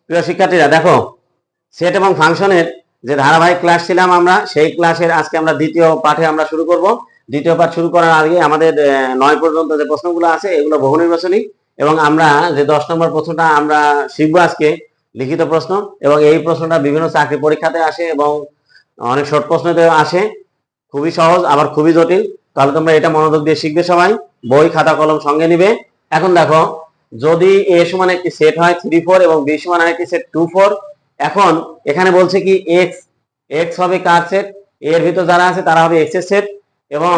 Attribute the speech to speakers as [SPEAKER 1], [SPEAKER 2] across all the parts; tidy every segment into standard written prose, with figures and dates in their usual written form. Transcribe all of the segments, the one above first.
[SPEAKER 1] প্রিয় শিক্ষার্থীরা দেখো, সেট এবং ফাংশনের যে ধারাবাহিক ক্লাস ছিলাম আমরা, সেই ক্লাসের আজকে আমরা দ্বিতীয় পাঠে আমরা শুরু করব। দ্বিতীয় পাঠ শুরু করার আগে আমাদের 9 পর্যন্ত যে প্রশ্নগুলো আছে এগুলো বহু নির্বাচনী, এবং আমরা যে 10 নম্বর প্রশ্নটা আমরা শিখবো আজকে, লিখিত প্রশ্ন, এবং এই প্রশ্নটা বিভিন্ন চাকরি পরীক্ষাতে আসে এবং অনেক শর্ট প্রশ্নতে আসে, খুবই সহজ আবার খুবই জটিল। তাহলে তোমরা এটা মনোযোগ দিয়ে শিখবে সবাই, বই খাতা কলম সঙ্গে নিবে। এখন দেখো, যদি এ সমান একটি সেট হয় 3 4 এবং বি সমান আরেকটি সেট 2 4, এখন এখানে বলছে কি এক্স, এক্স হবে কার সেট, এর ভিতর যারা আছে তারা হবে এক্স এর সেট, এবং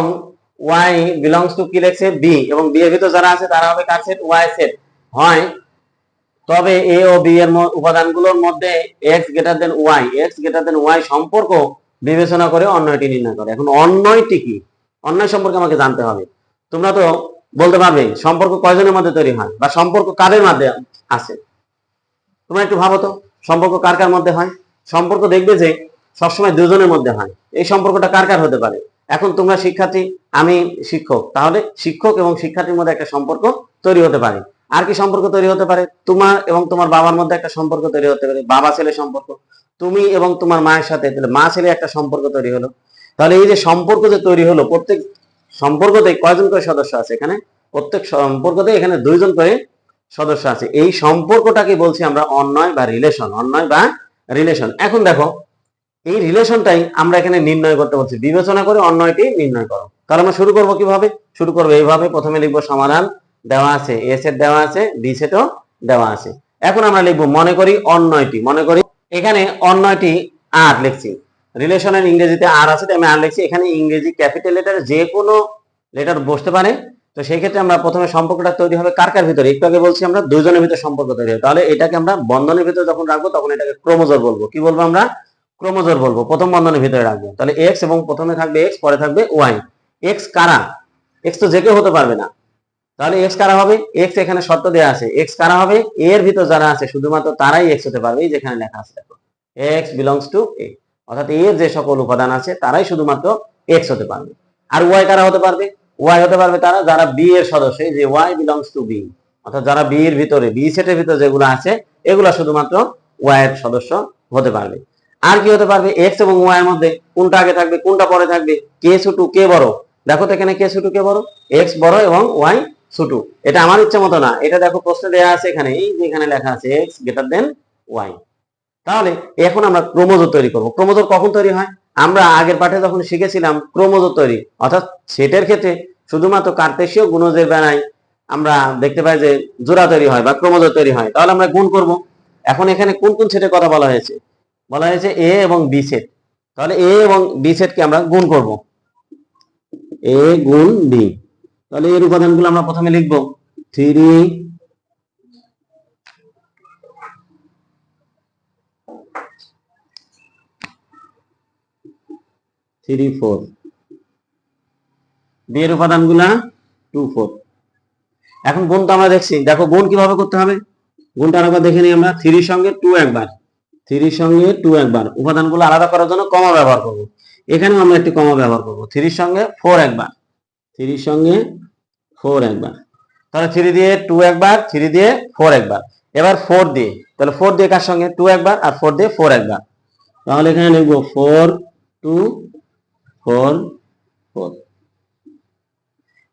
[SPEAKER 1] ওয়াই বিলংস টু কি লেখছে বি, এবং বি এর ভিতর যারা আছে তারা হবে কার সেট, ওয়াই সেট হয়, তবে এ ও বি এর উপাদানগুলোর মধ্যে X greater than Y, X greater than Y সম্পর্ক বিবেচনা করে অন্যটি নির্ণয় করে। এখন অন্যটি কি, অন্যয় সম্পর্কে আমাকে জানতে হবে। তোমরা তো বলতে পারবে সম্পর্ক কয়জনের মধ্যে তৈরি হয় বা সম্পর্ক কাদের মধ্যে আছে। তোমরা একটু ভাবো তো, সম্পর্ক কার কার মধ্যে হয়? সম্পর্ক দেখবে যে সবসময় দুজনের মধ্যে হয়। এই সম্পর্কটা কার কার হতে পারে? এখন তোমরা শিক্ষার্থী, আমি শিক্ষক, তাহলে শিক্ষক এবং শিক্ষার্থীর মধ্যে একটা সম্পর্ক তৈরি হতে পারে। আর কি সম্পর্ক তৈরি হতে পারে? তোমার এবং তোমার বাবার মধ্যে একটা সম্পর্ক তৈরি হতে পারে, বাবা ছেলে সম্পর্ক। তুমি এবং তোমার মায়ের সাথে, তাহলে মা ছেলে একটা সম্পর্ক তৈরি হলো। তাহলে এই যে সম্পর্ক যে তৈরি হলো, প্রত্যেক সম্পর্কতে কয়জন করে সদস্য আছে? এখানে প্রত্যেক সম্পর্কতে এখানে 2 জন করে সদস্য আছে। এই সম্পর্কটাকে বলছি আমরা অন্যয় বা রিলেশন, অন্যয় বা রিলেশন। এখন দেখো, এই রিলেশনটাই আমরা এখানে নির্ণয় করতে বলছি, বিবেচনা করে অন্যয়টি নির্ণয় করো। তাহলে আমরা শুরু করব কিভাবে? শুরু করবো এইভাবে, প্রথমে লিখবো সমাধান দেওয়া আছে, এ সেট দেওয়া আছে, বি সেটও দেওয়া আছে। এখন আমরা লিখবো মনে করি অন্যয়টি, মনে করি এখানে অন্যয়টি আর লিখছি, রিলেশনের ইংরেজিতে আর আছে তাই আমি আর লিখছি। এখানে ইংরেজি ক্যাপিটাল লেটার যে কোনো লেটার বসতে পারে। তো সেই ক্ষেত্রে আমরা প্রথমে সম্পর্কটা তৈরি হবে কার কার ভিতরে, একটু আগে বলছি আমরা দুজনের ভিতরে সম্পর্ক তৈরি হবে। তাহলে এটাকে আমরা বন্ধনের ভিতরে যখন রাখবো তখন এটাকে ক্রোমোজোর বলবো। কি বলবো আমরা? ক্রোমোজোর বলবো। প্রথম বন্ধনের ভিতরে রাখবো। তাহলে এক্স এবং প্রথমে থাকবে এক্স, পরে থাকবে ওয়াই। এক্স কারা? এক্স তো যে কেউ হতে পারবে না। তাহলে এক্স কারা হবে? এক্স এখানে শর্ত দেওয়া আছে, এক্স কারা হবে? এর ভিতর যারা আছে শুধুমাত্র তারাই এক্স হতে পারবে। এই যেখানে লেখা আছে দেখো, এক্স বিলংস টু এ, অর্থাৎ এর যে সকল উপাদান আছে তারাই শুধুমাত্র এক্স হতে পারবে। আর ওয়াই কারা হতে পারবে? ওয়াই হতে পারবে তারা যারা বি এর সদস্য, যে ওয়াই বিলংস টু বি, অর্থাৎ যারা বি এর ভিতরে, বি সেটের ভিতরে যেগুলো আছে এগুলা শুধুমাত্র ওয়াই এর সদস্য হতে পারবে। আর কি হতে পারবে? এক্স এবং ওয়াই এর মধ্যে কোনটা আগে থাকবে কোনটা পরে থাকবে? কে ছোট কে বড়? দেখো তো এখানে কে ছোট কে বড়? এক্স বড় এবং ওয়াই ছোট। এটা আমার ইচ্ছা মতো না, এটা দেখো প্রশ্নে দেওয়া আছে এখানে, এই যে এখানে লেখা আছে এক্স গ্রেটার দেন ওয়াই। তাহলে এখন আমরা ক্রোমোজোর তৈরি করব। ক্রোমোজোর কখন তৈরি হয়? আমরা আগের পাঠে যখন শিখেছিলাম ক্রোমোজোর তৈরি, অর্থাৎ সেটের ক্ষেত্রে শুধুমাত্র কার্তেশীয় গুণজের বেলায় আমরা দেখতে পাই যে জোড়া তৈরি হয় বা ক্রোমোজোর তৈরি হয়। তাহলে আমরা গুণ করব। এখন এখানে কোন কোন সেটের কথা বলা হয়েছে? বলা হয়েছে এ এবং বি সেট। তাহলে এ এবং বি সেটকে আমরা গুণ করব, এ গুণ বি। তাহলে এর উপাদানগুলো আমরা প্রথমে লিখব 3 3 4, বি এর উপাদানগুলা 2 4। এখন গুণ তো আমরা দেখছি, দেখো গুণ কিভাবে করতে হবে, গুণটা আরেকবার দেখে নিই আমরা। 3 সঙ্গে 2 একবার, 3 সঙ্গে 2 একবার, উপাদানগুলো আলাদা করার জন্য কমা ব্যবহার করব। এখানেও আমরা একটি কমা ব্যবহার করব। 3 সঙ্গে 4 একবার, 3 সঙ্গে 4 একবার, তাহলে 3 দিয়ে 2 একবার, 3 দিয়ে 4 একবার। এবার 4 দিয়ে, তাহলে 4 দিয়ে কার সঙ্গে? 2 একবার, আর 4 দিয়ে 4 একবার। তাহলে এখানে লিখবো 4 2 4 4।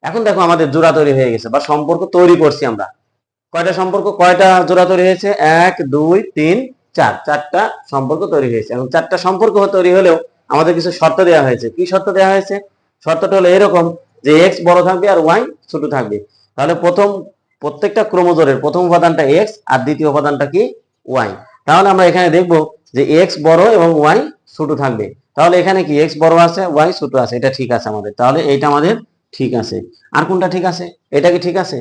[SPEAKER 1] এখন দেখো আমাদের জোড়া তৈরি হয়ে গেছে বা সম্পর্ক তৈরি করছি আমরা। কয়টা সম্পর্ক, কয়টা জোড়া তৈরি হয়েছে? 1 2 3 4, 4টা সম্পর্ক তৈরি হয়েছে। এবং 4টা সম্পর্ক তৈরি হলেও আমাদের কিছু শর্ত দেওয়া হয়েছে। কি শর্ত দেওয়া হয়েছে? শর্তটা হলো এরকম যে এক্স বড় থাকবে আর ওয়াই ছোট থাকবে। তাহলে প্রত্যেকটা ক্রোমোজোরের প্রথম উপাদানটা এক্স আর দ্বিতীয় উপাদানটা কি? ওয়াই। তাহলে আমরা এখানে দেখব যে এক্স বড় এবং ওয়াই ছোট থাকবে। তাহলে এখানে কি এক্স বড় আছে, ওয়াই ছোট আছে, এটা ঠিক আছে আমাদের। তাহলে এইটা আমাদের ঠিক আছে। আর কোনটা ঠিক আছে? এটা কি ঠিক আছে?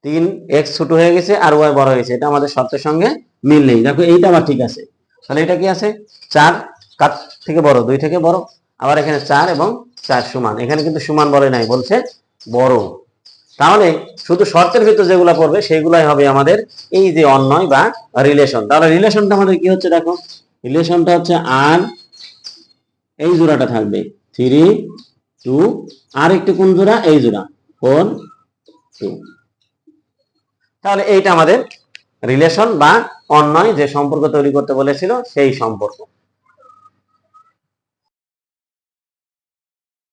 [SPEAKER 1] 3 এক্স ছোট হয়ে গেছে আর ওয়াই বড় হয়েছে, এটা আমাদের শর্তের সঙ্গে মিল নেই। দেখো এইটা আবার ঠিক আছে। তাহলে এটা কি আছে? 4 কার থেকে বড়? 2 থেকে বড়। আবার এখানে 4 এবং 4 সমান, এখানে কিন্তু সমান বলে নাই, বলছে বড়। তাহলে শুধু শর্তের ভিতর যেগুলো পড়বে সেগুলাই হবে আমাদের এই যে অন্যয় বা রিলেশন। তাহলে রিলেশনটা আমাদের কি হচ্ছে দেখো, রিলেশনটা হচ্ছে আর এই জোড়াটা থাকবে 3 2, আর একটু কোন জোড়া? এই জোড়া 4 2। তাহলে এইটা আমাদের রিলেশন বা অন্যয় যে সম্পর্ক তৈরি করতে বলেছিল সেই সম্পর্ক।